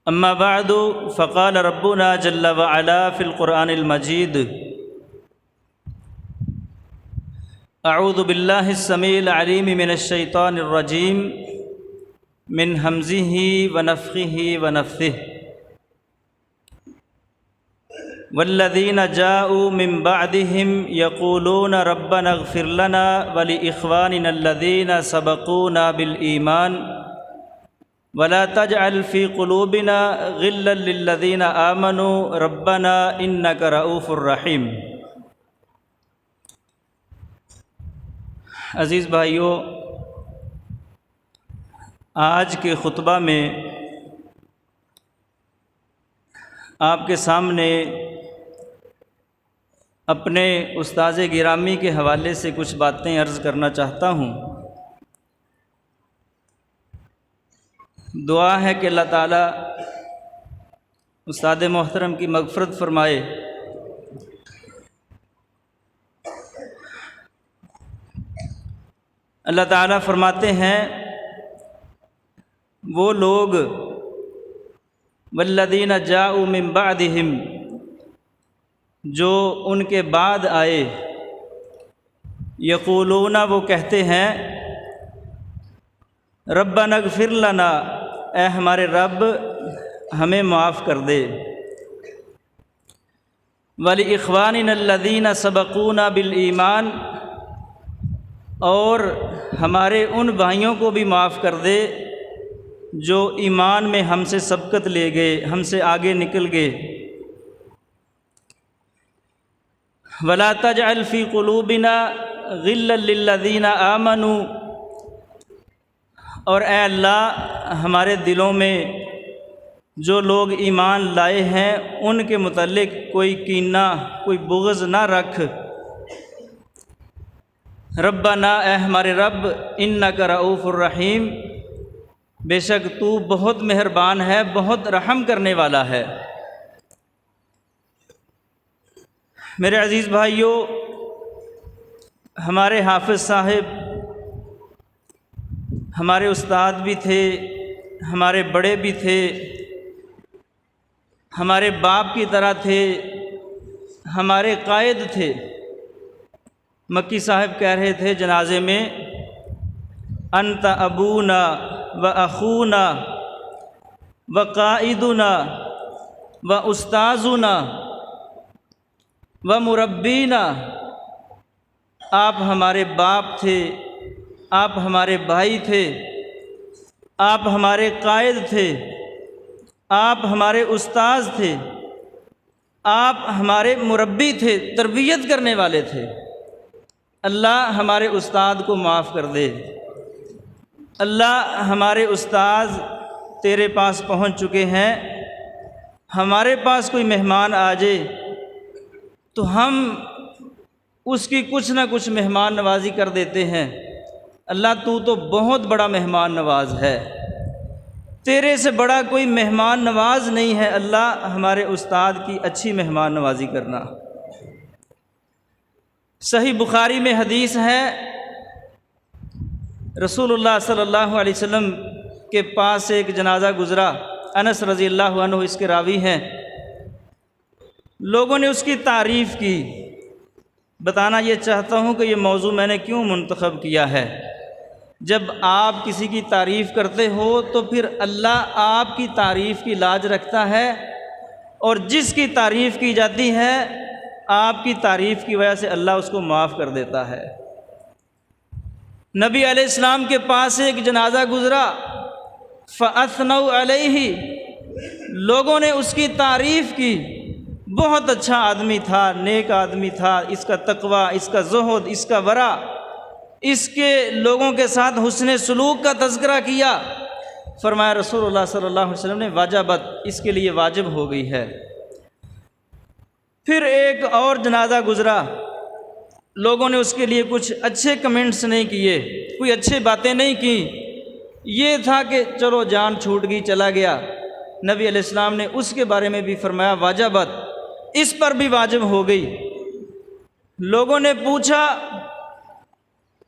اما بعد فقال ربنا جل وعلا في القرآن المجيد اعوذ باللہ السمیع العلیم من الشیطان الرجیم من ہمزہ ونفخہ ونفثہ والذین جاءوا من بعدهم یقولون ربنا اغفر لنا ولإخواننا الذین سبقونا بالایمان ولا تجعل في قلوبنا غلا للذین آمنوا ربنا انک رؤوف رحیم۔ عزیز بھائیو، آج کے خطبہ میں آپ کے سامنے اپنے استاذ گرامی کے حوالے سے کچھ باتیں عرض کرنا چاہتا ہوں۔ دعا ہے کہ اللہ تعالیٰ استاد محترم کی مغفرت فرمائے۔ اللہ تعالیٰ فرماتے ہیں وہ لوگ والذین جاءوا من بعدہم، جو ان کے بعد آئے، یقولون، وہ کہتے ہیں، ربنا اغفر لنا، اے ہمارے رب ہمیں معاف کر دے، وَلِإِخْوَانِنَا الَّذِينَ سَبَقُونَا بِالْإِيمَانِ، اور ہمارے ان بھائیوں کو بھی معاف کر دے جو ایمان میں ہم سے سبقت لے گئے، ہم سے آگے نکل گئے، وَلَا تَجْعَلْ فِي قُلُوبِنَا غِلًّا لِلَّذِينَ آمَنُوا، اور اے اللہ ہمارے دلوں میں جو لوگ ایمان لائے ہیں ان کے متعلق کوئی کینہ، کوئی بغض نہ رکھ۔ ربنا، اے ہمارے رب، انک رؤوف الرحیم، بے شک تو بہت مہربان ہے، بہت رحم کرنے والا ہے۔ میرے عزیز بھائیو، ہمارے حافظ صاحب ہمارے استاد بھی تھے، ہمارے بڑے بھی تھے، ہمارے باپ کی طرح تھے، ہمارے قائد تھے۔ مکی صاحب کہہ رہے تھے جنازے میں، انت ابونا و اخونا و قائدنا و استاذنا و مربینا، آپ ہمارے باپ تھے، آپ ہمارے بھائی تھے، آپ ہمارے قائد تھے، آپ ہمارے استاذ تھے، آپ ہمارے مربی تھے، تربیت کرنے والے تھے۔ اللہ ہمارے استاد کو معاف کر دے۔ اللہ ہمارے استاذ تیرے پاس پہنچ چکے ہیں، ہمارے پاس کوئی مہمان آ جائے تو ہم اس کی کچھ نہ کچھ مہمان نوازی کر دیتے ہیں۔ اللہ تو بہت بڑا مہمان نواز ہے، تیرے سے بڑا کوئی مہمان نواز نہیں ہے۔ اللہ ہمارے استاد کی اچھی مہمان نوازی کرنا۔ صحیح بخاری میں حدیث ہے، رسول اللہ صلی اللہ علیہ وسلم کے پاس ایک جنازہ گزرا، انس رضی اللہ عنہ اس کے راوی ہیں۔ لوگوں نے اس کی تعریف کی۔ بتانا یہ چاہتا ہوں کہ یہ موضوع میں نے کیوں منتخب کیا ہے۔ جب آپ کسی کی تعریف کرتے ہو تو پھر اللہ آپ کی تعریف کی لاج رکھتا ہے، اور جس کی تعریف کی جاتی ہے آپ کی تعریف کی وجہ سے اللہ اس کو معاف کر دیتا ہے۔ نبی علیہ السلام کے پاس ایک جنازہ گزرا، فَأَثْنَوْا عَلَيْهِ، لوگوں نے اس کی تعریف کی، بہت اچھا آدمی تھا، نیک آدمی تھا، اس کا تقوی، اس کا زہد، اس کا ورع، اس کے لوگوں کے ساتھ حسن سلوک کا تذکرہ کیا۔ فرمایا رسول اللہ صلی اللہ علیہ وسلم نے، واجبت، اس کے لیے واجب ہو گئی ہے۔ پھر ایک اور جنازہ گزرا، لوگوں نے اس کے لیے کچھ اچھے کمنٹس نہیں کیے، کوئی اچھے باتیں نہیں کی، یہ تھا کہ چلو جان چھوٹ گئی، چلا گیا۔ نبی علیہ السلام نے اس کے بارے میں بھی فرمایا واجبت، اس پر بھی واجب ہو گئی۔ لوگوں نے پوچھا،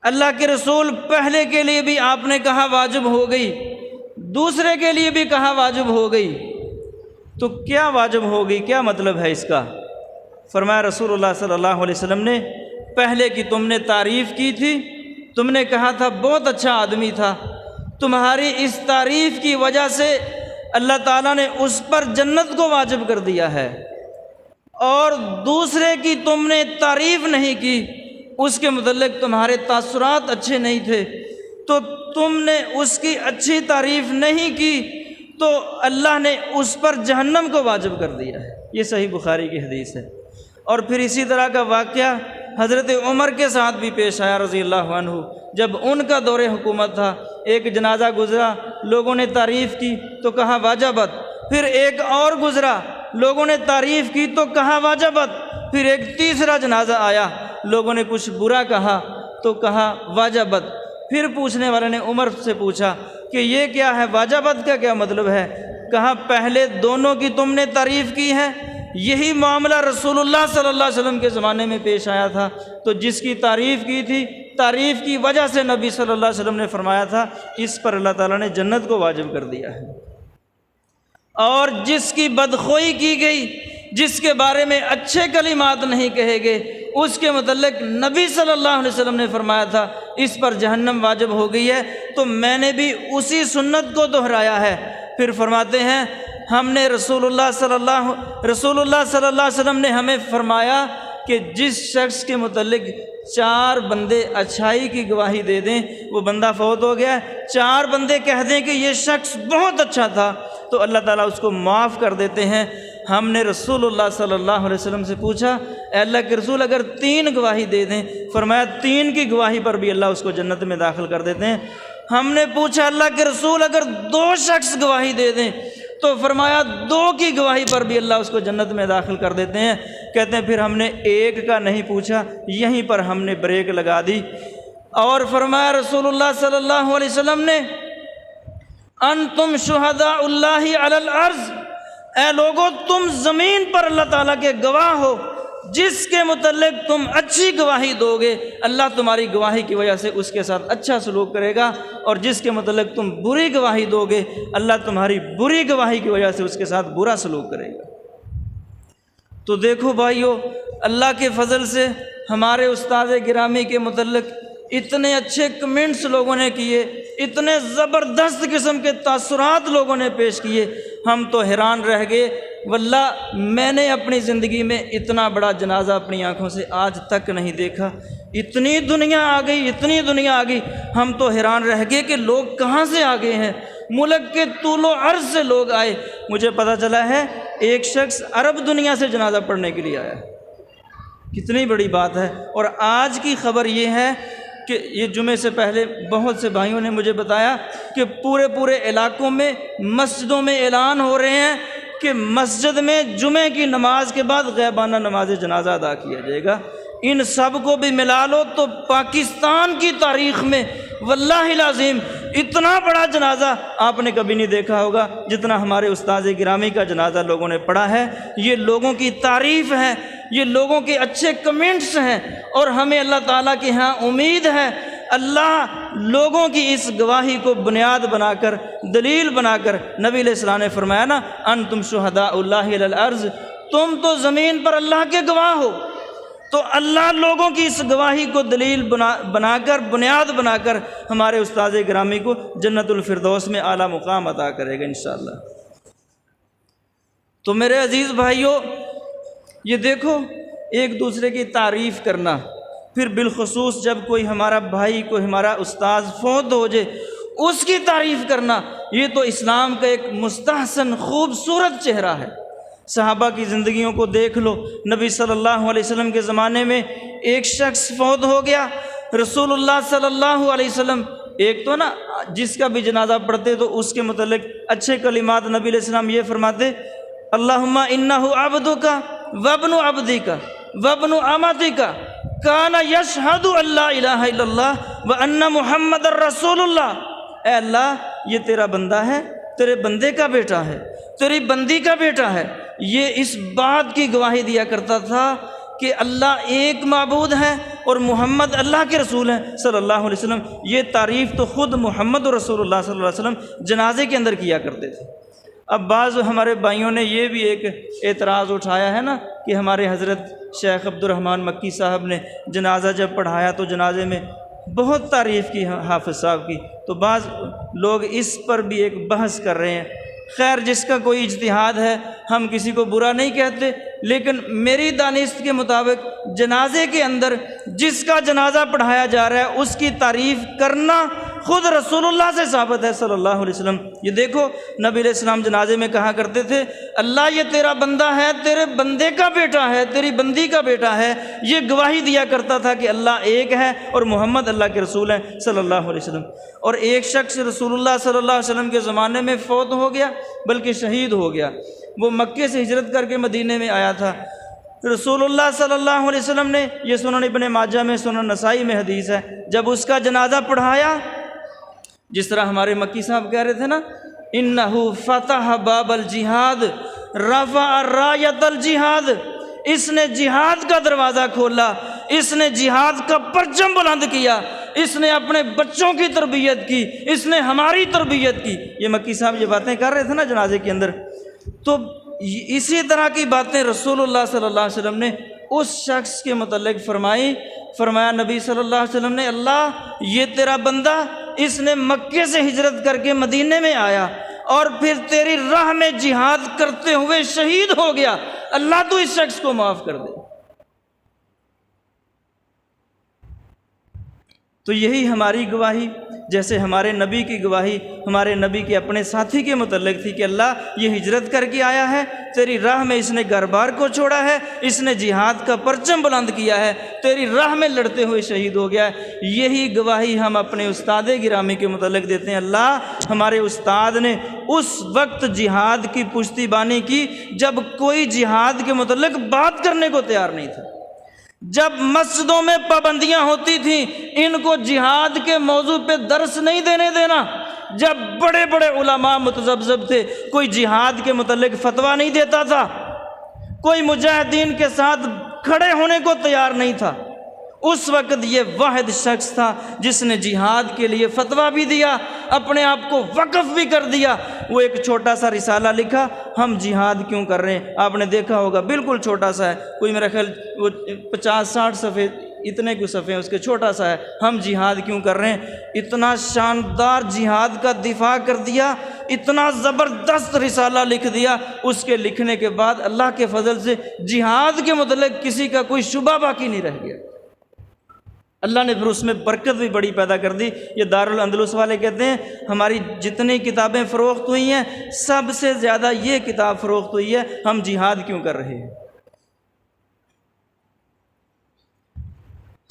اللہ کے رسول، پہلے کے لیے بھی آپ نے کہا واجب ہو گئی، دوسرے کے لیے بھی کہا واجب ہو گئی، تو کیا واجب ہوگی، کیا مطلب ہے اس کا؟ فرمایا رسول اللہ صلی اللہ علیہ وسلم نے، پہلے کی تم نے تعریف کی تھی، تم نے کہا تھا بہت اچھا آدمی تھا، تمہاری اس تعریف کی وجہ سے اللہ تعالیٰ نے اس پر جنت کو واجب کر دیا ہے، اور دوسرے کی تم نے تعریف نہیں کی، اس کے متعلق تمہارے تاثرات اچھے نہیں تھے، تو تم نے اس کی اچھی تعریف نہیں کی تو اللہ نے اس پر جہنم کو واجب کر دیا ہے۔ یہ صحیح بخاری کی حدیث ہے۔ اور پھر اسی طرح کا واقعہ حضرت عمر کے ساتھ بھی پیش آیا رضی اللہ عنہ، جب ان کا دور حکومت تھا، ایک جنازہ گزرا، لوگوں نے تعریف کی تو کہا واجبت، پھر ایک اور گزرا، لوگوں نے تعریف کی تو کہا واجبت، پھر ایک تیسرا جنازہ آیا، لوگوں نے کچھ برا کہا تو کہا واجبت۔ پھر پوچھنے والے نے عمر سے پوچھا کہ یہ کیا ہے، واجبت کا کیا مطلب ہے؟ کہا پہلے دونوں کی تم نے تعریف کی ہے، یہی معاملہ رسول اللہ صلی اللہ علیہ وسلم کے زمانے میں پیش آیا تھا، تو جس کی تعریف کی تھی، تعریف کی وجہ سے نبی صلی اللہ علیہ وسلم نے فرمایا تھا اس پر اللہ تعالیٰ نے جنت کو واجب کر دیا ہے، اور جس کی بدخوئی کی گئی، جس کے بارے میں اچھے کلمات نہیں کہے گئے، اس کے متعلق نبی صلی اللہ علیہ وسلم نے فرمایا تھا اس پر جہنم واجب ہو گئی ہے، تو میں نے بھی اسی سنت کو دہرایا ہے۔ پھر فرماتے ہیں ہم نے رسول اللہ صلی اللہ علیہ وسلم نے ہمیں فرمایا کہ جس شخص کے متعلق 4 بندے اچھائی کی گواہی دے دیں، وہ بندہ فوت ہو گیا، 4 بندے کہہ دیں کہ یہ شخص بہت اچھا تھا، تو اللہ تعالیٰ اس کو معاف کر دیتے ہیں۔ ہم نے رسول اللہ صلی اللہ علیہ وسلم سے پوچھا اے اللہ کے رسول اگر 3 گواہی دے دیں، فرمایا 3 کی گواہی پر بھی اللہ اس کو جنت میں داخل کر دیتے ہیں۔ ہم نے پوچھا اللہ کے رسول اگر 2 شخص گواہی دے دیں، تو فرمایا 2 کی گواہی پر بھی اللہ اس کو جنت میں داخل کر دیتے ہیں۔ کہتے ہیں پھر ہم نے 1 کا نہیں پوچھا، یہیں پر ہم نے بریک لگا دی، اور فرمایا رسول اللہ صلی اللہ علیہ وسلم نے انتم شہداء اللہ علی الارض، اے لوگو تم زمین پر اللہ تعالیٰ کے گواہ ہو، جس کے متعلق تم اچھی گواہی دو گے اللہ تمہاری گواہی کی وجہ سے اس کے ساتھ اچھا سلوک کرے گا، اور جس کے متعلق تم بری گواہی دو گے اللہ تمہاری بری گواہی کی وجہ سے اس کے ساتھ برا سلوک کرے گا۔ تو دیکھو بھائیو، اللہ کے فضل سے ہمارے استاد گرامی کے متعلق اتنے اچھے کمنٹس لوگوں نے کیے، اتنے زبردست قسم کے تاثرات لوگوں نے پیش کیے، ہم تو حیران رہ گئے۔ واللہ میں نے اپنی زندگی میں اتنا بڑا جنازہ اپنی آنکھوں سے آج تک نہیں دیکھا، اتنی دنیا آ گئی، اتنی دنیا آ گئی، ہم تو حیران رہ گئے کہ لوگ کہاں سے آ گئے ہیں، ملک کے طول و عرض سے لوگ آئے۔ مجھے پتہ چلا ہے ایک شخص عرب دنیا سے جنازہ پڑھنے کے لیے آیا، کتنی بڑی بات ہے۔ اور آج کی خبر یہ ہے کہ یہ جمعے سے پہلے بہت سے بھائیوں نے مجھے بتایا کہ پورے علاقوں میں مسجدوں میں اعلان ہو رہے ہیں کہ مسجد میں جمعے کی نماز کے بعد غیبانہ نماز جنازہ ادا کیا جائے گا۔ ان سب کو بھی ملا لو تو پاکستان کی تاریخ میں واللہ العظیم اتنا بڑا جنازہ آپ نے کبھی نہیں دیکھا ہوگا جتنا ہمارے استاد گرامی کا جنازہ لوگوں نے پڑھا ہے۔ یہ لوگوں کی تعریف ہے، یہ لوگوں کے اچھے کمنٹس ہیں، اور ہمیں اللہ تعالیٰ کے ہاں امید ہے اللہ لوگوں کی اس گواہی کو بنیاد بنا کر، دلیل بنا کر، نبی علیہ السلام نے فرمایا نا انتم شہداء اللہ علی الارض، تم تو زمین پر اللہ کے گواہ ہو، تو اللہ لوگوں کی اس گواہی کو دلیل بنا کر، بنیاد بنا کر ہمارے استاد گرامی کو جنت الفردوس میں اعلیٰ مقام عطا کرے گا انشاءاللہ۔ تو میرے عزیز بھائیوں، یہ دیکھو ایک دوسرے کی تعریف کرنا، پھر بالخصوص جب کوئی ہمارا بھائی، کوئی ہمارا استاذ فوت ہو جائے اس کی تعریف کرنا، یہ تو اسلام کا ایک مستحسن خوبصورت چہرہ ہے۔ صحابہ کی زندگیوں کو دیکھ لو، نبی صلی اللہ علیہ وسلم کے زمانے میں ایک شخص فوت ہو گیا، رسول اللہ صلی اللہ علیہ وسلم ایک تو نا جس کا بھی جنازہ پڑھتے تو اس کے متعلق اچھے کلمات نبی علیہ السلام یہ فرماتے اللہم انہ عبدک وابن عبدک وابن امتک کان یشہد ان لا الہ الا اللہ وان محمد الرسول اللہ، اے اللہ یہ تیرا بندہ ہے، تیرے بندے کا بیٹا ہے، تیری بندی کا بیٹا ہے، یہ اس بات کی گواہی دیا کرتا تھا کہ اللہ ایک معبود ہے اور محمد اللہ کے رسول ہیں صلی اللہ علیہ وسلم۔ یہ تعریف تو خود محمد رسول اللہ صلی اللہ علیہ وسلم جنازے کے اندر کیا کرتے تھے۔ اب بعض ہمارے بھائیوں نے یہ بھی ایک اعتراض اٹھایا ہے نا کہ ہمارے حضرت شیخ عبد الرحمن مکی صاحب نے جنازہ جب پڑھایا تو جنازے میں بہت تعریف کی حافظ صاحب کی، تو بعض لوگ اس پر بھی ایک بحث کر رہے ہیں۔ خیر، جس کا کوئی اجتہاد ہے، ہم کسی کو برا نہیں کہتے، لیکن میری دانست کے مطابق جنازے کے اندر جس کا جنازہ پڑھایا جا رہا ہے اس کی تعریف کرنا خود رسول اللہ سے ثابت ہے صلی اللہ علیہ وسلم۔ یہ دیکھو، نبی علیہ السلام جنازے میں کہا کرتے تھے، اللہ یہ تیرا بندہ ہے، تیرے بندے کا بیٹا ہے، تیری بندی کا بیٹا ہے۔ یہ گواہی دیا کرتا تھا کہ اللہ ایک ہے اور محمد اللہ کے رسول ہیں صلی اللہ علیہ وسلم۔ اور ایک شخص رسول اللہ صلی اللہ علیہ وسلم کے زمانے میں فوت ہو گیا، بلکہ شہید ہو گیا۔ وہ مکے سے ہجرت کر کے مدینے میں آیا تھا۔ رسول اللہ صلی اللہ علیہ وسلم نے، یہ سنن ابن ماجہ میں، سنن نسائی میں حدیث ہے، جب اس کا جنازہ پڑھایا، جس طرح ہمارے مکی صاحب کہہ رہے تھے نا، انہو فتح باب الجہاد رفع رایت الجہاد، اس نے جہاد کا دروازہ کھولا، اس نے جہاد کا پرچم بلند کیا، اس نے اپنے بچوں کی تربیت کی، اس نے ہماری تربیت کی۔ یہ مکی صاحب یہ باتیں کر رہے تھے نا جنازے کے اندر۔ تو اسی طرح کی باتیں رسول اللہ صلی اللہ علیہ وسلم نے اس شخص کے متعلق فرمایا نبی صلی اللہ علیہ وسلم نے، اللہ یہ تیرا بندہ، اس نے مکے سے ہجرت کر کے مدینے میں آیا اور پھر تیری راہ میں جہاد کرتے ہوئے شہید ہو گیا، اللہ تو اس شخص کو معاف کر دے۔ تو یہی ہماری گواہی، جیسے ہمارے نبی کی گواہی ہمارے نبی کے اپنے ساتھی کے متعلق تھی کہ اللہ یہ ہجرت کر کے آیا ہے، تیری راہ میں اس نے گھر بار کو چھوڑا ہے، اس نے جہاد کا پرچم بلند کیا ہے، تیری راہ میں لڑتے ہوئے شہید ہو گیا ہے۔ یہی گواہی ہم اپنے استاد گرامی کے متعلق دیتے ہیں۔ اللہ ہمارے استاد نے اس وقت جہاد کی پشتی بانی کی جب کوئی جہاد کے متعلق بات کرنے کو تیار نہیں تھا، جب مسجدوں میں پابندیاں ہوتی تھیں ان کو جہاد کے موضوع پہ درس نہیں دینا، جب بڑے بڑے علماء متذبذب تھے، کوئی جہاد کے متعلق فتویٰ نہیں دیتا تھا، کوئی مجاہدین کے ساتھ کھڑے ہونے کو تیار نہیں تھا، اس وقت یہ واحد شخص تھا جس نے جہاد کے لیے فتویٰ بھی دیا، اپنے آپ کو وقف بھی کر دیا۔ وہ ایک چھوٹا سا رسالہ لکھا، ہم جہاد کیوں کر رہے ہیں، آپ نے دیکھا ہوگا، بالکل چھوٹا سا ہے، کوئی میرا خیال وہ 50-60 صفحے اتنے کو صفحے اس کے، چھوٹا سا ہے، ہم جہاد کیوں کر رہے ہیں۔ اتنا شاندار جہاد کا دفاع کر دیا، اتنا زبردست رسالہ لکھ دیا۔ اس کے لکھنے کے بعد اللہ کے فضل سے جہاد کے متعلق کسی کا کوئی شبہ باقی نہیں رہ گیا۔ اللہ نے پھر اس میں برکت بھی بڑی پیدا کر دی۔ یہ دارالاندلس والے کہتے ہیں ہماری جتنی کتابیں فروخت ہوئی ہیں سب سے زیادہ یہ کتاب فروخت ہوئی ہے، ہم جہاد کیوں کر رہے ہیں۔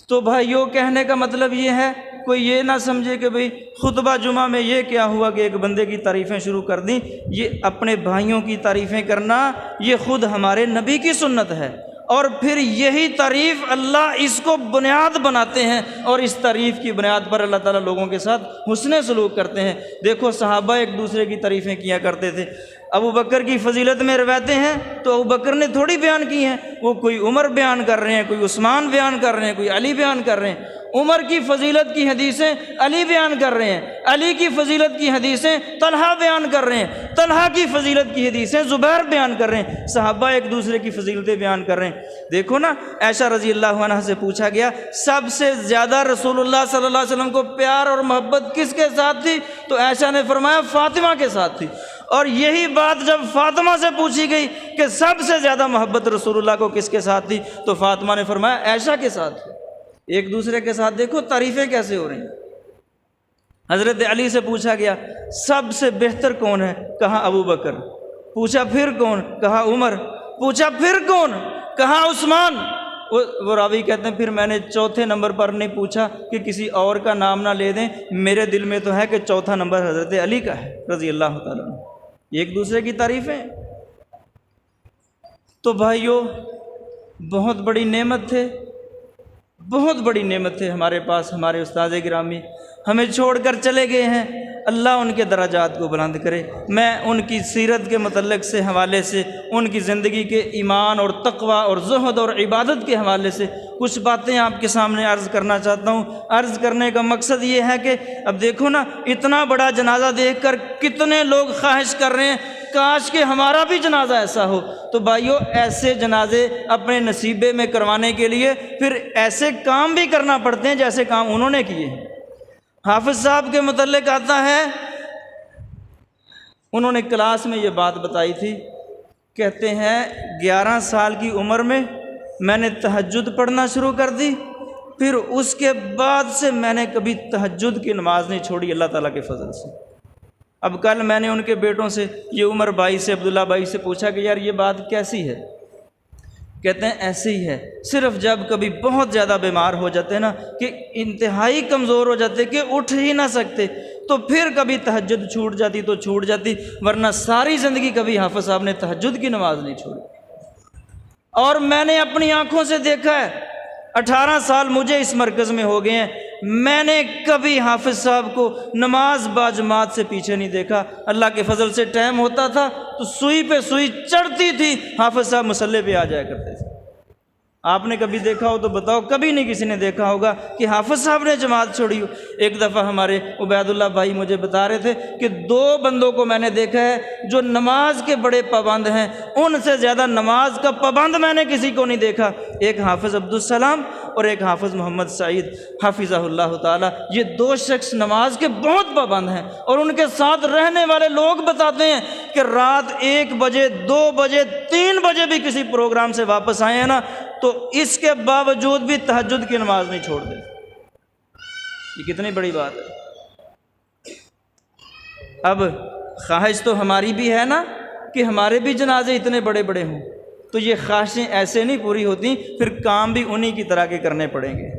تو بھائیو، کہنے کا مطلب یہ ہے، کوئی یہ نہ سمجھے کہ بھئی خطبہ جمعہ میں یہ کیا ہوا کہ ایک بندے کی تعریفیں شروع کر دیں۔ یہ اپنے بھائیوں کی تعریفیں کرنا یہ خود ہمارے نبی کی سنت ہے، اور پھر یہی تعریف اللہ اس کو بنیاد بناتے ہیں، اور اس تعریف کی بنیاد پر اللہ تعالیٰ لوگوں کے ساتھ حسن سلوک کرتے ہیں۔ دیکھو صحابہ ایک دوسرے کی تعریفیں کیا کرتے تھے۔ ابو بکر کی فضیلت میں روایتیں ہیں تو ابو بکر نے تھوڑی بیان کی ہیں، وہ کوئی عمر بیان کر رہے ہیں، کوئی عثمان بیان کر رہے ہیں، کوئی علی بیان کر رہے ہیں۔ عمر کی فضیلت کی حدیثیں علی بیان کر رہے ہیں، علی کی فضیلت کی حدیثیں طلحہ بیان کر رہے ہیں، طلحہ کی فضیلت کی حدیثیں زبیر بیان کر رہے ہیں۔ صحابہ ایک دوسرے کی فضیلتیں بیان کر رہے ہیں۔ دیکھو نا، عائشہ رضی اللہ عنہ سے پوچھا گیا سب سے زیادہ رسول اللہ صلی اللہ علیہ وسلم کو پیار اور محبت کس کے ساتھ تھی، تو عائشہ نے فرمایا فاطمہ کے ساتھ تھی۔ اور یہی بات جب فاطمہ سے پوچھی گئی کہ سب سے زیادہ محبت رسول اللہ کو کس کے ساتھ تھی، تو فاطمہ نے فرمایا عائشہ کے ساتھ تھی۔ ایک دوسرے کے ساتھ دیکھو تعریفیں کیسے ہو رہی ہیں۔ حضرت علی سے پوچھا گیا سب سے بہتر کون ہے، کہا ابو بکر۔ پوچھا پھر کون، کہا عمر۔ پوچھا پھر کون، کہا عثمان۔ وہ راوی کہتے ہیں پھر میں نے چوتھے نمبر پر نہیں پوچھا کہ کسی اور کا نام نہ لے دیں، میرے دل میں تو ہے کہ چوتھا نمبر حضرت علی کا ہے رضی اللہ تعالیٰ عنہ۔ ایک دوسرے کی تعریفیں۔ تو بھائیو، بہت بڑی نعمت تھے، بہت بڑی نعمت تھے ہمارے پاس ہمارے استاد گرامی، ہمیں چھوڑ کر چلے گئے ہیں۔ اللہ ان کے درجات کو بلند کرے۔ میں ان کی سیرت کے متعلق سے حوالے سے، ان کی زندگی کے ایمان اور تقوی اور زہد اور عبادت کے حوالے سے کچھ باتیں آپ کے سامنے عرض کرنا چاہتا ہوں۔ عرض کرنے کا مقصد یہ ہے کہ اب دیکھو نا، اتنا بڑا جنازہ دیکھ کر کتنے لوگ خواہش کر رہے ہیں کاش کہ ہمارا بھی جنازہ ایسا ہو۔ تو بھائیو، ایسے جنازے اپنے نصیبے میں کروانے کے لیے پھر ایسے کام بھی کرنا پڑتے ہیں جیسے کام انہوں نے کیے ہیں۔ حافظ صاحب کے متعلق آتا ہے، انہوں نے کلاس میں یہ بات بتائی تھی، کہتے ہیں 11 سال کی عمر میں نے تہجد پڑھنا شروع کر دی، پھر اس کے بعد سے میں نے کبھی تہجد کی نماز نہیں چھوڑی اللہ تعالیٰ کے فضل سے۔ اب کل میں نے ان کے بیٹوں سے، یہ عمر بھائی سے، عبداللہ بھائی سے پوچھا کہ یار یہ بات کیسی ہے؟ کہتے ہیں ایسے ہی ہے، صرف جب کبھی بہت زیادہ بیمار ہو جاتے ہیں نا، کہ انتہائی کمزور ہو جاتے کہ اٹھ ہی نہ سکتے، تو پھر کبھی تہجد چھوٹ جاتی تو چھوٹ جاتی، ورنہ ساری زندگی کبھی حافظ صاحب نے تہجد کی نماز نہیں چھوڑی۔ اور میں نے اپنی آنکھوں سے دیکھا ہے، 18 سال مجھے اس مرکز میں ہو گئے ہیں، میں نے کبھی حافظ صاحب کو نماز با جماعت سے پیچھے نہیں دیکھا۔ اللہ کے فضل سے ٹائم ہوتا تھا تو سوئی پہ سوئی چڑھتی تھی، حافظ صاحب مصلی پہ آ جایا کرتے تھے۔ آپ نے کبھی دیکھا ہو تو بتاؤ، کبھی نہیں کسی نے دیکھا ہوگا کہ حافظ صاحب نے جماعت چھوڑی ہو۔ ایک دفعہ ہمارے عبید اللہ بھائی مجھے بتا رہے تھے کہ 2 بندوں کو میں نے دیکھا ہے جو نماز کے بڑے پابند ہیں، ان سے زیادہ نماز کا پابند میں نے کسی کو نہیں دیکھا، ایک حافظ عبدالسلام اور ایک حافظ محمد سعید حفظہ اللہ تعالیٰ۔ یہ 2 شخص نماز کے بہت پابند ہیں، اور ان کے ساتھ رہنے والے لوگ بتاتے ہیں کہ رات 1 بجے 2 بجے 3 بجے بھی کسی پروگرام سے واپس آئے ہیں نا، تو اس کے باوجود بھی تہجد کی نماز نہیں چھوڑ دے۔ یہ کتنی بڑی بات ہے۔ اب خواہش تو ہماری بھی ہے نا کہ ہمارے بھی جنازے اتنے بڑے بڑے ہوں، تو یہ خواہشیں ایسے نہیں پوری ہوتی، پھر کام بھی انہی کی طرح کے کرنے پڑیں گے۔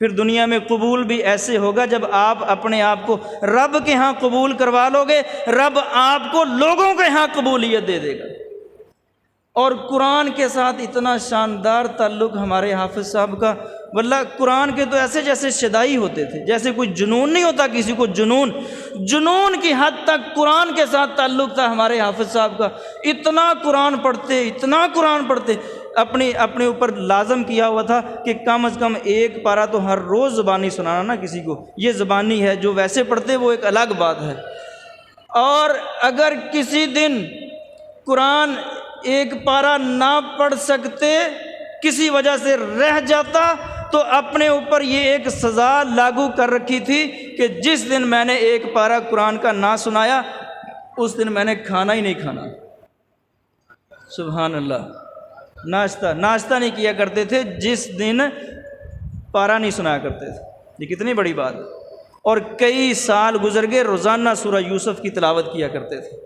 پھر دنیا میں قبول بھی ایسے ہوگا جب آپ اپنے آپ کو رب کے ہاں قبول کروا لو گے، رب آپ کو لوگوں کے ہاں قبولیت دے دے گا۔ اور قرآن کے ساتھ اتنا شاندار تعلق ہمارے حافظ صاحب کا، واللہ قرآن کے تو ایسے جیسے شدائی ہوتے تھے، جیسے کوئی جنون نہیں ہوتا کسی کو، جنون کی حد تک قرآن کے ساتھ تعلق تھا ہمارے حافظ صاحب کا۔ اتنا قرآن پڑھتے، اپنے اوپر لازم کیا ہوا تھا کہ کم از کم 1 پارہ تو ہر روز زبانی سنانا نا کسی کو۔ یہ زبانی ہے، جو ویسے پڑھتے وہ ایک الگ بات ہے۔ اور اگر کسی دن قرآن 1 پارہ نہ پڑھ سکتے، کسی وجہ سے رہ جاتا، تو اپنے اوپر یہ ایک سزا لاگو کر رکھی تھی کہ جس دن میں نے 1 پارہ قرآن کا نہ سنایا، اس دن میں نے کھانا ہی نہیں کھانا۔ سبحان اللہ۔ ناشتہ نہیں کیا کرتے تھے جس دن پارہ نہیں سنایا کرتے تھے۔ یہ کتنی بڑی بات ہے۔ اور کئی سال گزر گئے، روزانہ سورہ یوسف کی تلاوت کیا کرتے تھے،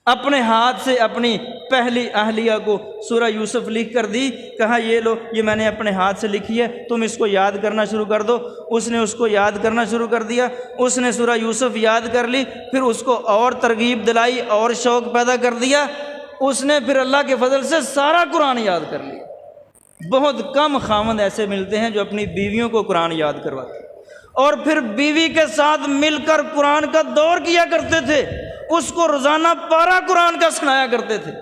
اپنے ہاتھ سے اپنی پہلی اہلیہ کو سورہ یوسف لکھ کر دی، کہا یہ لو، یہ میں نے اپنے ہاتھ سے لکھی ہے، تم اس کو یاد کرنا شروع کر دو۔ اس نے اس کو یاد کرنا شروع کر دیا، اس نے سورہ یوسف یاد کر لی، پھر اس کو اور ترغیب دلائی اور شوق پیدا کر دیا، اس نے پھر اللہ کے فضل سے سارا قرآن یاد کر لیا۔ بہت کم خاوند ایسے ملتے ہیں جو اپنی بیویوں کو قرآن یاد کرواتے ہیں، اور پھر بیوی کے ساتھ مل کر قرآن کا دور کیا کرتے تھے، اس کو روزانہ پارہ قرآن کا سنایا کرتے تھے۔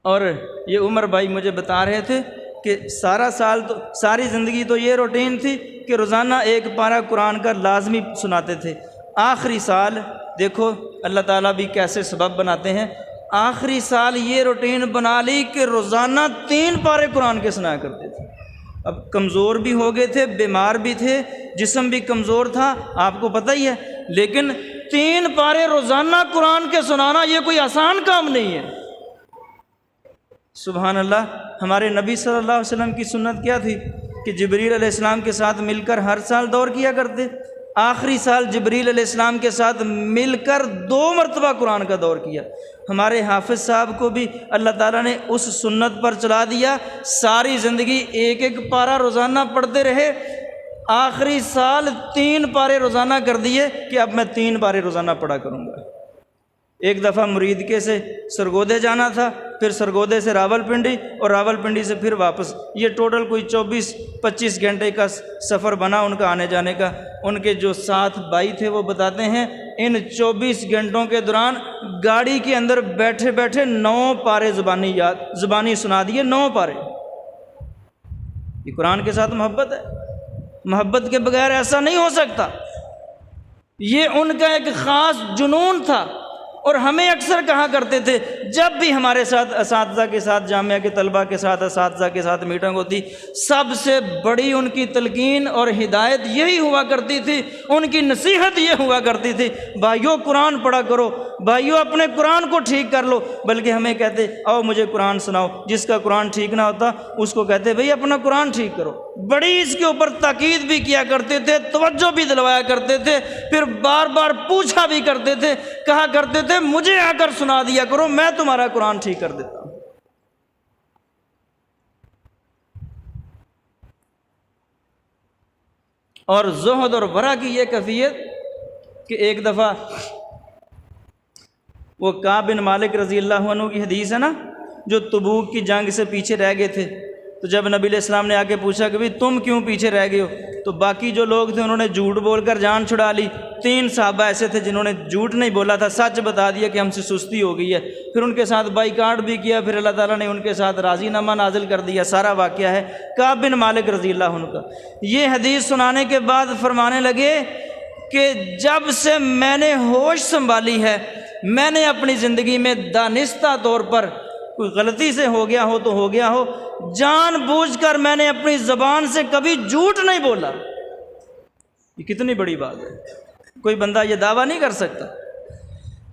اور یہ عمر بھائی مجھے بتا رہے تھے کہ ساری زندگی تو یہ روٹین تھی کہ روزانہ 1 پارہ قرآن کا لازمی سناتے تھے۔ آخری سال دیکھو اللہ تعالیٰ بھی کیسے سبب بناتے ہیں، آخری سال یہ روٹین بنا لی کہ روزانہ 3 پارے قرآن کے سنایا کرتے تھے۔ اب کمزور بھی ہو گئے تھے، بیمار بھی تھے، جسم بھی کمزور تھا، آپ کو پتہ ہی ہے، لیکن 3 پارے روزانہ قرآن کے سنانا یہ کوئی آسان کام نہیں ہے۔ سبحان اللہ۔ ہمارے نبی صلی اللہ علیہ وسلم کی سنت کیا تھی کہ جبریل علیہ السلام کے ساتھ مل کر ہر سال دور کیا کرتے۔ آخری سال جبریل علیہ السلام کے ساتھ مل کر 2 مرتبہ قرآن کا دور کیا۔ ہمارے حافظ صاحب کو بھی اللہ تعالیٰ نے اس سنت پر چلا دیا، ساری زندگی 1 پارہ روزانہ پڑھتے رہے، آخری سال 3 پارے روزانہ کر دیے کہ اب میں 3 پارے روزانہ پڑھا کروں گا۔ ایک دفعہ مریدکے سے سرگودے جانا تھا، پھر سرگودے سے راولپنڈی، اور راولپنڈی سے پھر واپس، یہ ٹوٹل کوئی 24-25 گھنٹے کا سفر بنا ان کا آنے جانے کا۔ ان کے جو ساتھ بھائی تھے وہ بتاتے ہیں ان 24 گھنٹوں کے دوران گاڑی کے اندر بیٹھے بیٹھے 9 پارے زبانی سنا دیے، 9 پارے۔ یہ قرآن کے ساتھ محبت ہے، محبت کے بغیر ایسا نہیں ہو سکتا۔ یہ ان کا ایک خاص جنون تھا۔ اور ہمیں اکثر کہا کرتے تھے جب بھی ہمارے ساتھ اساتذہ کے ساتھ، جامعہ کے طلبہ کے ساتھ، اساتذہ کے ساتھ میٹنگ ہوتی، سب سے بڑی ان کی تلقین اور ہدایت یہی ہوا کرتی تھی، ان کی نصیحت یہ ہوا کرتی تھی، بھائیو قرآن پڑھا کرو، بھائیو اپنے قرآن کو ٹھیک کر لو۔ بلکہ ہمیں کہتے آؤ مجھے قرآن سناؤ، جس کا قرآن ٹھیک نہ ہوتا اس کو کہتے بھئی اپنا قرآن ٹھیک کرو۔ بڑی اس کے اوپر تاکید بھی کیا کرتے تھے، توجہ بھی دلوایا کرتے تھے، پھر بار بار پوچھا بھی کرتے تھے، کہا کرتے تھے مجھے آ کر سنا دیا کرو، میں تمہارا قرآن ٹھیک کر دیتا ہوں۔ اور زہد اور ورع کی یہ کیفیت کہ ایک دفعہ وہ کعب بن مالک رضی اللہ عنہ کی حدیث ہے نا، جو تبوک کی جنگ سے پیچھے رہ گئے تھے، تو جب نبی علیہ السلام نے آ کے پوچھا کہ بھئی تم کیوں پیچھے رہ گئے ہو، تو باقی جو لوگ تھے انہوں نے جھوٹ بول کر جان چھڑا لی۔ 3 صحابہ ایسے تھے جنہوں نے جھوٹ نہیں بولا تھا، سچ بتا دیا کہ ہم سے سستی ہو گئی ہے، پھر ان کے ساتھ بائیکاٹ بھی کیا، پھر اللہ تعالیٰ نے ان کے ساتھ راضی نامہ نازل کر دیا۔ سارا واقعہ ہے کعب بن مالک رضی اللہ عنہ کا۔ یہ حدیث سنانے کے بعد فرمانے لگے کہ جب سے میں نے ہوش سنبھالی ہے، میں نے اپنی زندگی میں دانستہ طور پر کوئی غلطی سے ہو گیا ہو تو ہو گیا ہو، جان بوجھ کر میں نے اپنی زبان سے کبھی جھوٹ نہیں بولا۔ یہ کتنی بڑی بات ہے، کوئی بندہ یہ دعویٰ نہیں کر سکتا۔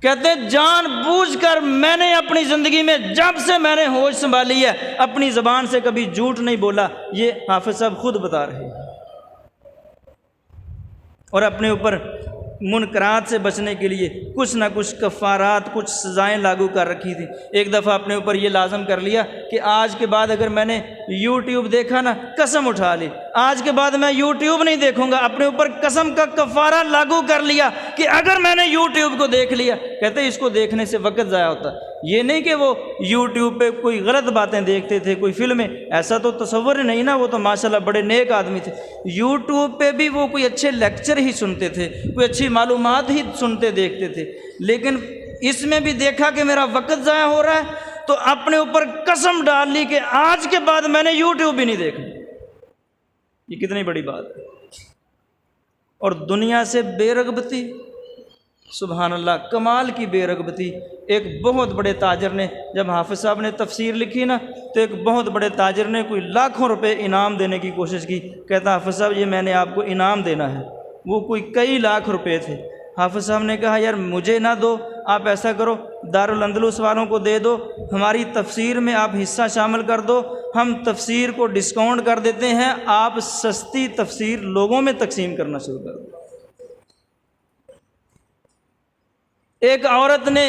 کہتے جان بوجھ کر میں نے اپنی زندگی میں جب سے میں نے ہوش سنبھالی ہے اپنی زبان سے کبھی جھوٹ نہیں بولا۔ یہ حافظ صاحب خود بتا رہے ہیں۔ اور اپنے اوپر منکرات سے بچنے کے لیے کچھ نہ کچھ کفارات، کچھ سزائیں لاگو کر رکھی تھی۔ ایک دفعہ اپنے اوپر یہ لازم کر لیا کہ آج کے بعد اگر میں نے یوٹیوب دیکھا نا، قسم اٹھا لی آج کے بعد میں یوٹیوب نہیں دیکھوں گا۔ اپنے اوپر قسم کا کفارہ لاگو کر لیا کہ اگر میں نے یوٹیوب کو دیکھ لیا، کہتے اس کو دیکھنے سے وقت ضائع ہوتا۔ یہ نہیں کہ وہ یوٹیوب پہ کوئی غلط باتیں دیکھتے تھے، کوئی فلمیں، ایسا تو تصور نہیں نا، وہ تو ماشاءاللہ بڑے نیک آدمی تھے۔ یوٹیوب پہ بھی وہ کوئی اچھے لیکچر ہی سنتے تھے، کوئی اچھی معلومات ہی سنتے دیکھتے تھے، لیکن اس میں بھی دیکھا کہ میرا وقت ضائع ہو رہا ہے تو اپنے اوپر قسم ڈال لی کہ آج کے بعد میں نے یوٹیوب بھی نہیں دیکھنا۔ یہ کتنی بڑی بات ہے۔ اور دنیا سے بے رغبتی، سبحان اللہ، کمال کی بے رغبتی۔ ایک بہت بڑے تاجر نے جب حافظ صاحب نے تفسیر لکھی نا، تو ایک بہت بڑے تاجر نے کوئی لاکھوں روپے انعام دینے کی کوشش کی۔ کہتا حافظ صاحب یہ میں نے آپ کو انعام دینا ہے۔ وہ کوئی کئی لاکھ روپے تھے۔ حافظ صاحب نے کہا یار مجھے نہ دو، آپ ایسا کرو دارالاندلس والوں کو دے دو، ہماری تفسیر میں آپ حصہ شامل کر دو، ہم تفسیر کو ڈسکاؤنٹ کر دیتے ہیں، آپ سستی تفسیر لوگوں میں تقسیم کرنا شروع کر دو۔ ایک عورت نے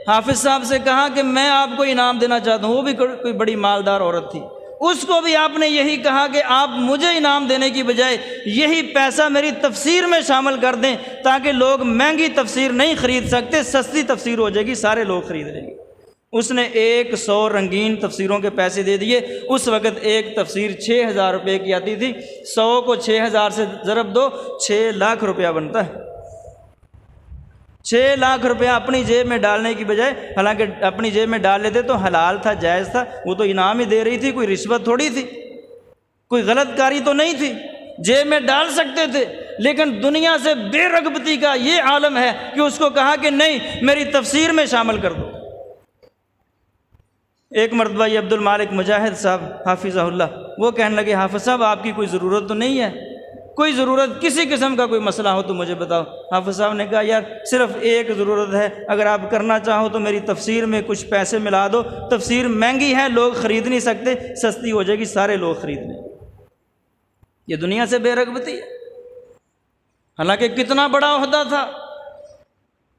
حافظ صاحب سے کہا کہ میں آپ کو انعام دینا چاہتا ہوں، وہ بھی کوئی بڑی مالدار عورت تھی، اس کو بھی آپ نے یہی کہا کہ آپ مجھے انعام دینے کی بجائے یہی پیسہ میری تفسیر میں شامل کر دیں تاکہ لوگ مہنگی تفسیر نہیں خرید سکتے، سستی تفسیر ہو جائے گی، سارے لوگ خرید لیں گے۔ اس نے 100 رنگین تفسیروں کے پیسے دے دیے۔ اس وقت ایک تفسیر 6000 روپے کی آتی تھی، 100 کو 6000 سے ضرب دو، 6 لاکھ روپیہ بنتا ہے۔ 6 لاکھ روپیہ اپنی جیب میں ڈالنے کی بجائے، حالانکہ اپنی جیب میں ڈال لیتے تو حلال تھا، جائز تھا، وہ تو انعام ہی دے رہی تھی، کوئی رشوت تھوڑی تھی، کوئی غلط کاری تو نہیں تھی، جیب میں ڈال سکتے تھے۔ لیکن دنیا سے بے رغبتی کا یہ عالم ہے کہ اس کو کہا کہ نہیں میری تفسیر میں شامل کر دو۔ ایک مرتبہ یہ عبد المالک مجاہد صاحب حافظہ اللہ، وہ کہنے لگے حافظ صاحب آپ کی کوئی ضرورت تو نہیں ہے، کوئی ضرورت کسی قسم کا کوئی مسئلہ ہو تو مجھے بتاؤ۔ حافظ صاحب نے کہا یار صرف ایک ضرورت ہے، اگر آپ کرنا چاہو تو میری تفسیر میں کچھ پیسے ملا دو، تفسیر مہنگی ہے، لوگ خرید نہیں سکتے، سستی ہو جائے گی، سارے لوگ خرید لیں۔ یہ دنیا سے بے رغبتی ہے۔ حالانکہ کتنا بڑا عہدہ تھا،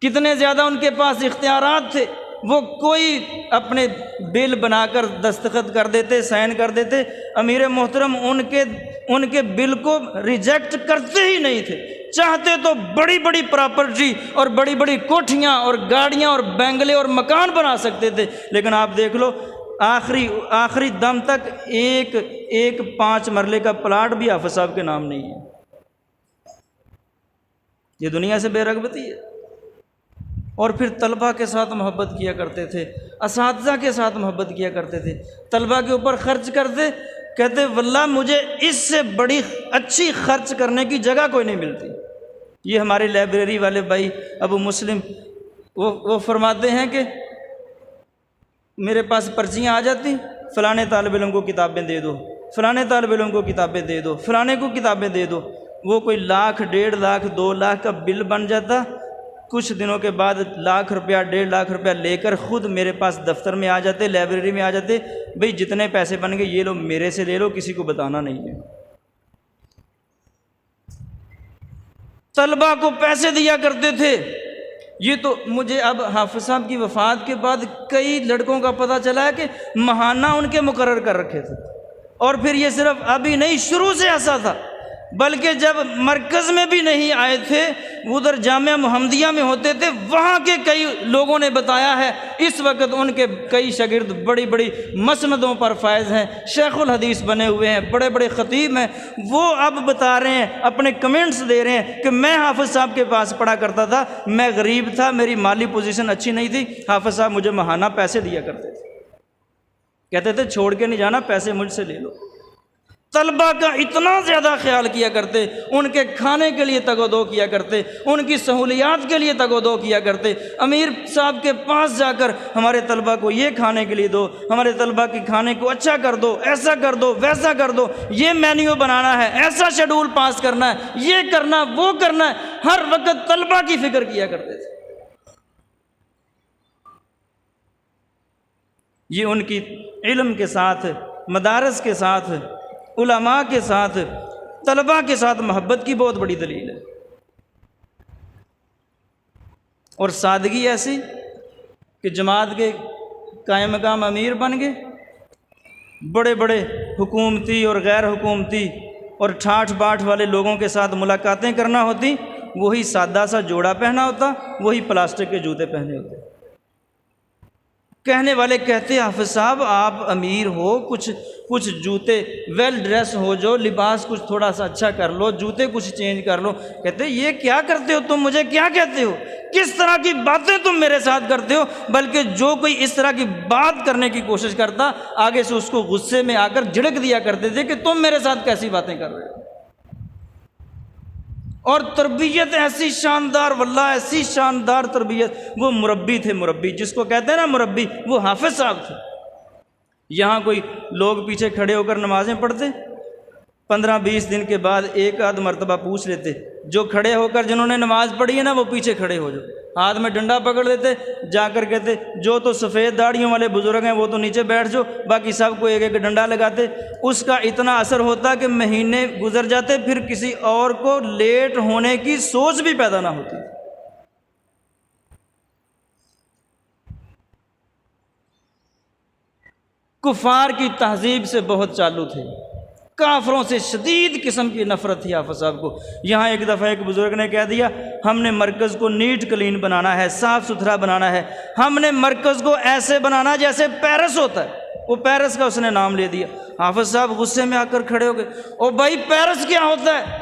کتنے زیادہ ان کے پاس اختیارات تھے، وہ کوئی اپنے بل بنا کر دستخط کر دیتے، سائن کر دیتے، امیر محترم ان کے بل کو ریجیکٹ کرتے ہی نہیں تھے، چاہتے تو بڑی بڑی پراپرٹی اور بڑی بڑی کوٹھیاں اور گاڑیاں اور بنگلے اور مکان بنا سکتے تھے، لیکن آپ دیکھ لو آخری دم تک ایک 5 مرلے کا پلاٹ بھی حافظ صاحب کے نام نہیں ہے۔ یہ دنیا سے بے رغبتی ہے۔ اور پھر طلبہ کے ساتھ محبت کیا کرتے تھے، اساتذہ کے ساتھ محبت کیا کرتے تھے، طلبہ کے اوپر خرچ کرتے، کہتے واللہ مجھے اس سے بڑی اچھی خرچ کرنے کی جگہ کوئی نہیں ملتی۔ یہ ہمارے لائبریری والے بھائی ابو مسلم وہ فرماتے ہیں کہ میرے پاس پرچیاں آ جاتی، فلانے طالب علم کو کتابیں دے دو، فلانے طالب علم کو کتابیں دے دو، فلانے کو کتابیں دے دو، وہ کوئی 1,00,000 1.5 لاکھ 2 لاکھ کا بل بن جاتا۔ کچھ دنوں کے بعد 1,00,000 روپیہ 1.5 لاکھ روپیہ لے کر خود میرے پاس دفتر میں آ جاتے، لائبریری میں آ جاتے، بھئی جتنے پیسے بن گئے یہ لو میرے سے لے لو، کسی کو بتانا نہیں ہے۔ طلبہ کو پیسے دیا کرتے تھے۔ یہ تو مجھے اب حافظ صاحب کی وفات کے بعد کئی لڑکوں کا پتہ چلا ہے کہ ماہانہ ان کے مقرر کر رکھے تھے، اور پھر یہ صرف ابھی نہیں، شروع سے ایسا تھا، بلکہ جب مرکز میں بھی نہیں آئے تھے، ادھر جامعہ محمدیہ میں ہوتے تھے، وہاں کے کئی لوگوں نے بتایا ہے اس وقت ان کے کئی شاگرد بڑی بڑی مسندوں پر فائز ہیں، شیخ الحدیث بنے ہوئے ہیں، بڑے بڑے خطیب ہیں، وہ اب بتا رہے ہیں، اپنے کمنٹس دے رہے ہیں کہ میں حافظ صاحب کے پاس پڑھا کرتا تھا، میں غریب تھا، میری مالی پوزیشن اچھی نہیں تھی، حافظ صاحب مجھے ماہانہ پیسے دیا کرتے تھے، کہتے تھے چھوڑ کے نہیں جانا، پیسے مجھ سے لے لو۔ طلبہ کا اتنا زیادہ خیال کیا کرتے، ان کے کھانے کے لیے تگ و دو کیا کرتے، ان کی سہولیات کے لیے تگ و دو کیا کرتے، امیر صاحب کے پاس جا کر ہمارے طلبہ کو یہ کھانے کے لیے دو، ہمارے طلبہ کے کھانے کو اچھا کر دو، ایسا کر دو، ویسا کر دو، یہ مینیو بنانا ہے، ایسا شیڈول پاس کرنا ہے، یہ کرنا وہ کرنا ہے، ہر وقت طلبہ کی فکر کیا کرتے تھے۔ یہ ان کی علم کے ساتھ، مدارس کے ساتھ، علماء کے ساتھ، طلباء کے ساتھ محبت کی بہت بڑی دلیل ہے، اور سادگی ایسی کہ جماعت کے قائم مقام امیر بن گئے، بڑے بڑے حکومتی اور غیر حکومتی اور ٹھاٹھ باٹھ والے لوگوں کے ساتھ ملاقاتیں کرنا ہوتی، وہی سادہ سا جوڑا پہنا ہوتا، وہی پلاسٹک کے جوتے پہنے ہوتے۔ کہنے والے کہتے حافظ صاحب آپ امیر ہو، کچھ جوتے ویل ڈریس ہو جو، لباس کچھ تھوڑا سا اچھا کر لو، جوتے کچھ چینج کر لو۔ کہتے یہ کیا کرتے ہو تم، مجھے کیا کہتے ہو، کس طرح کی باتیں تم میرے ساتھ کرتے ہو؟ بلکہ جو کوئی اس طرح کی بات کرنے کی کوشش کرتا، آگے سے اس کو غصے میں آ کر جھڑک دیا کرتے تھے کہ تم میرے ساتھ کیسی باتیں کر رہے ہو۔ اور تربیت ایسی شاندار، واللہ ایسی شاندار تربیت، وہ مربی تھے، مربی جس کو کہتے ہیں نا مربی، وہ حافظ صاحب تھے۔ یہاں کوئی لوگ پیچھے کھڑے ہو کر نمازیں پڑھتے، 15-20 دن کے بعد ایک آدھ مرتبہ پوچھ لیتے، جو کھڑے ہو کر جنہوں نے نماز پڑھی ہے نا وہ پیچھے کھڑے ہو جاؤ، ہاتھ میں ڈنڈا پکڑ لیتے، جا کر کہتے جو تو سفید داڑھیوں والے بزرگ ہیں وہ تو نیچے بیٹھ جاؤ، باقی سب کو ایک ایک ڈنڈا لگاتے۔ اس کا اتنا اثر ہوتا کہ مہینے گزر جاتے، پھر کسی اور کو لیٹ ہونے کی سوچ بھی پیدا نہ ہوتی۔ کفار کی تہذیب سے بہت چالو تھے، کافروں سے شدید قسم کی نفرت تھی حافظ صاحب کو۔ یہاں ایک دفعہ ایک بزرگ نے کہہ دیا ہم نے مرکز کو نیٹ کلین بنانا ہے، صاف ستھرا بنانا ہے، ہم نے مرکز کو ایسے بنانا جیسے پیرس ہوتا ہے۔ وہ پیرس کا اس نے نام لے دیا۔ حافظ صاحب غصے میں آ کر کھڑے ہو گئے، او بھائی پیرس کیا ہوتا ہے؟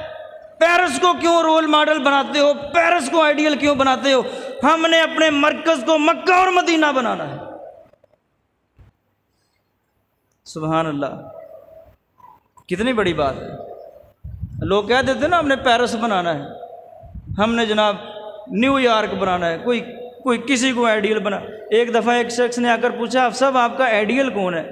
پیرس کو کیوں رول ماڈل بناتے ہو؟ پیرس کو آئیڈیل کیوں بناتے ہو؟ ہم نے اپنے مرکز کو مکہ اور مدینہ بنانا ہے۔ سبحان اللہ، کتنی بڑی بات ہے۔ لوگ کہہ دیتے نا ہم نے پیرس بنانا ہے، ہم نے جناب نیو یارک بنانا ہے، کوئی کسی کو آئیڈیل بنا۔ ایک دفعہ ایک شخص نے آ کر پوچھا آپ صاحب آپ کا آئیڈیل کون ہے؟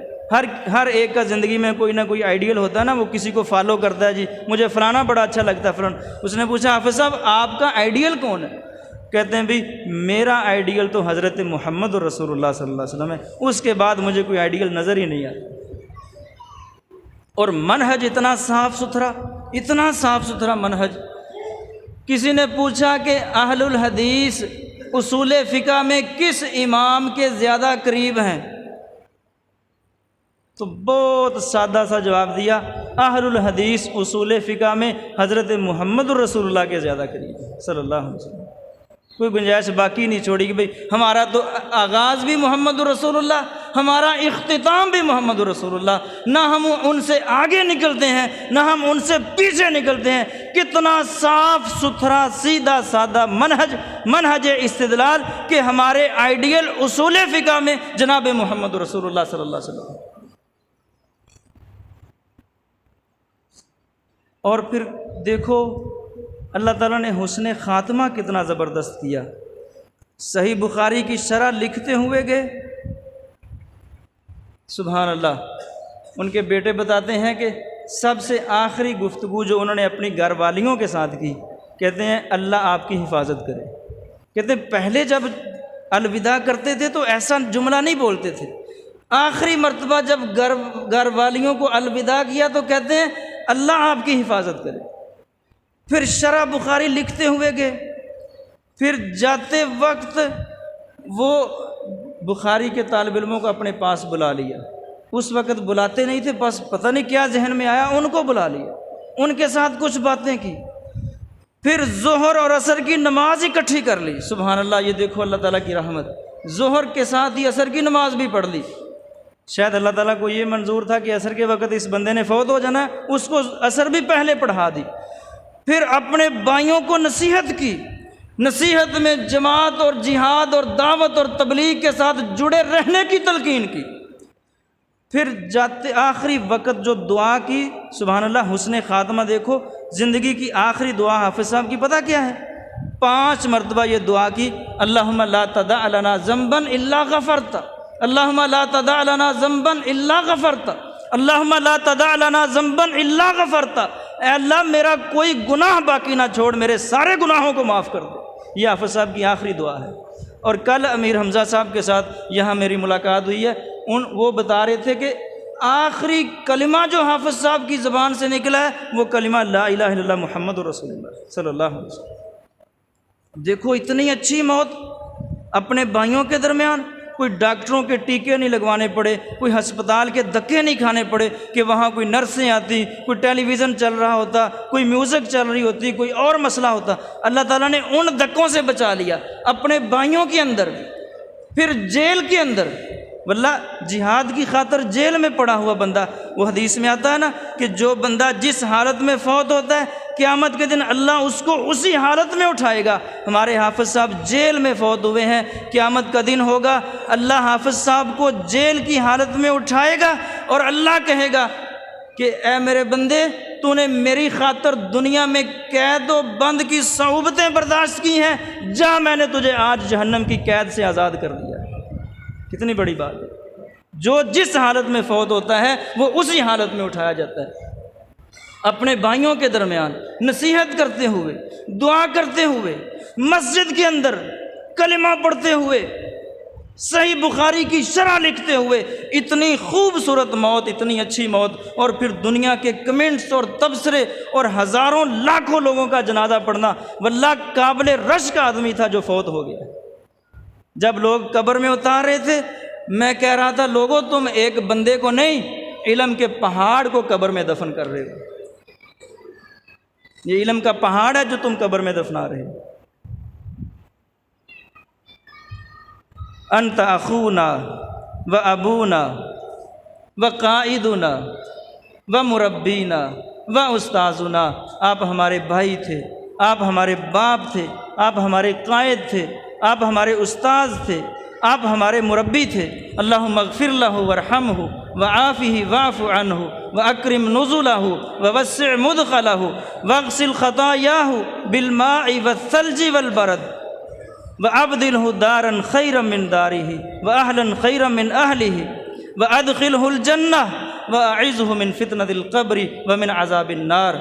ہر ایک کا زندگی میں کوئی نہ کوئی آئیڈیل ہوتا ہے نا، وہ کسی کو فالو کرتا ہے، جی مجھے فلانا بڑا اچھا لگتا ہے فلانا۔ اس نے پوچھا حافظ صاحب آپ کا آئیڈیل کون ہے؟ کہتے ہیں بھی میرا آئیڈیل تو حضرت محمد رسول اللہ صلی اللہ علیہ وسلم ہے، اس کے بعد مجھے کوئی آئیڈیل نظر ہی نہیں آتا۔ اور منہج اتنا صاف ستھرا، اتنا صاف ستھرا منہج۔ کسی نے پوچھا کہ اہل الحدیث اصول فقہ میں کس امام کے زیادہ قریب ہیں؟ تو بہت سادہ سا جواب دیا، اہل الحدیث اصول فقہ میں حضرت محمد رسول اللہ کے زیادہ قریب ہیں صلی اللہ علیہ وسلم۔ کوئی گنجائش باقی نہیں چھوڑی کہ بھئی ہمارا تو آغاز بھی محمد رسول اللہ، ہمارا اختتام بھی محمد رسول اللہ، نہ ہم ان سے آگے نکلتے ہیں نہ ہم ان سے پیچھے نکلتے ہیں۔ کتنا صاف ستھرا سیدھا سادہ منہج استدلال کہ ہمارے آئیڈیل اصول فقہ میں جناب محمد رسول اللہ صلی اللہ علیہ وسلم۔ اور پھر دیکھو اللہ تعالیٰ نے حسن خاتمہ کتنا زبردست کیا۔ صحیح بخاری کی شرح لکھتے ہوئے گئے، سبحان اللہ۔ ان کے بیٹے بتاتے ہیں کہ سب سے آخری گفتگو جو انہوں نے اپنی گھر والیوں کے ساتھ کی، کہتے ہیں اللہ آپ کی حفاظت کرے۔ کہتے ہیں پہلے جب الوداع کرتے تھے تو ایسا جملہ نہیں بولتے تھے، آخری مرتبہ جب گھر والیوں کو الوداع کیا تو کہتے ہیں اللہ آپ کی حفاظت کرے۔ پھر شرح بخاری لکھتے ہوئے گئے، پھر جاتے وقت وہ بخاری کے طالب علموں کو اپنے پاس بلا لیا۔ اس وقت بلاتے نہیں تھے، بس پتہ نہیں کیا ذہن میں آیا، ان کو بلا لیا، ان کے ساتھ کچھ باتیں کی، پھر ظہر اور عصر کی نماز اکٹھی کر لی۔ سبحان اللہ، یہ دیکھو اللہ تعالیٰ کی رحمت، ظہر کے ساتھ ہی عصر کی نماز بھی پڑھ لی۔ شاید اللہ تعالیٰ کو یہ منظور تھا کہ عصر کے وقت اس بندے نے فوت ہو جانا ہے، اس کو عصر بھی پہلے پڑھا دی۔ پھر اپنے بھائیوں کو نصیحت کی، نصیحت میں جماعت اور جہاد اور دعوت اور تبلیغ کے ساتھ جڑے رہنے کی تلقین کی۔ پھر جاتے آخری وقت جو دعا کی، سبحان اللہ، حسن خاتمہ دیکھو، زندگی کی آخری دعا حافظ صاحب کی پتہ کیا ہے؟ 5 مرتبہ یہ دعا کی، اللہم لا تدع لنا ذنبا الا غفرت، اللہم لا تدع لنا ذنبا الا غفرت، اللہم لا تدع لنا ذنبا الا غفرت۔ اے اللہ میرا کوئی گناہ باقی نہ چھوڑ، میرے سارے گناہوں کو معاف کر دے۔ یہ حافظ صاحب کی آخری دعا ہے۔ اور کل امیر حمزہ صاحب کے ساتھ یہاں میری ملاقات ہوئی ہے، وہ بتا رہے تھے کہ آخری کلمہ جو حافظ صاحب کی زبان سے نکلا ہے وہ کلمہ لا الہ الا اللہ محمد رسول اللہ صلی اللہ علیہ وسلم۔ دیکھو اتنی اچھی موت اپنے بھائیوں کے درمیان، کوئی ڈاکٹروں کے ٹیکے نہیں لگوانے پڑے، کوئی ہسپتال کے دھکے نہیں کھانے پڑے کہ وہاں کوئی نرسیں آتی، کوئی ٹیلی ویژن چل رہا ہوتا، کوئی میوزک چل رہی ہوتی، کوئی اور مسئلہ ہوتا۔ اللہ تعالیٰ نے ان دھکوں سے بچا لیا اپنے بھائیوں کے اندر۔ پھر جیل کے اندر، واللہ جہاد کی خاطر جیل میں پڑا ہوا بندہ، وہ حدیث میں آتا ہے نا کہ جو بندہ جس حالت میں فوت ہوتا ہے قیامت کے دن اللہ اس کو اسی حالت میں اٹھائے گا۔ ہمارے حافظ صاحب جیل میں فوت ہوئے ہیں، قیامت کا دن ہوگا، اللہ حافظ صاحب کو جیل کی حالت میں اٹھائے گا اور اللہ کہے گا کہ اے میرے بندے، تو نے میری خاطر دنیا میں قید و بند کی صعوبتیں برداشت کی ہیں، جا میں نے تجھے آج جہنم کی قید سے آزاد کر دیا۔ کتنی بڑی بات ہے، جو جس حالت میں فوت ہوتا ہے وہ اسی حالت میں اٹھایا جاتا ہے۔ اپنے بھائیوں کے درمیان نصیحت کرتے ہوئے، دعا کرتے ہوئے، مسجد کے اندر کلمہ پڑھتے ہوئے، صحیح بخاری کی شرح لکھتے ہوئے، اتنی خوبصورت موت، اتنی اچھی موت، اور پھر دنیا کے کمنٹس اور تبصرے اور ہزاروں لاکھوں لوگوں کا جنازہ پڑھنا۔ واللہ قابل رشک آدمی تھا جو فوت ہو گیا۔ جب لوگ قبر میں اتار رہے تھے، میں کہہ رہا تھا لوگوں تم ایک بندے کو نہیں، علم کے پہاڑ کو قبر میں دفن کر رہے ہو۔ یہ علم کا پہاڑ ہے جو تم قبر میں دفنا رہے ہو۔ انت اخونا و ابونا و قائدنا و مربینا و استاذنا، آپ ہمارے بھائی تھے، آپ ہمارے باپ تھے، آپ ہمارے قائد تھے، آپ ہمارے استاذ تھے، آپ ہمارے مربی تھے۔ اللہم اغفر لہ وارحمہ وعافہ واعف عنہ واکرم نزلہ ووسع مدخلہ واغسل خطایاہ بالماء والثلج والبرد وابدلہ دارا خیرا من دارہ واہلا خیرا من اہلہ وادخلہ الجنہ واعذہ من فتنة القبر ومن عذاب النار۔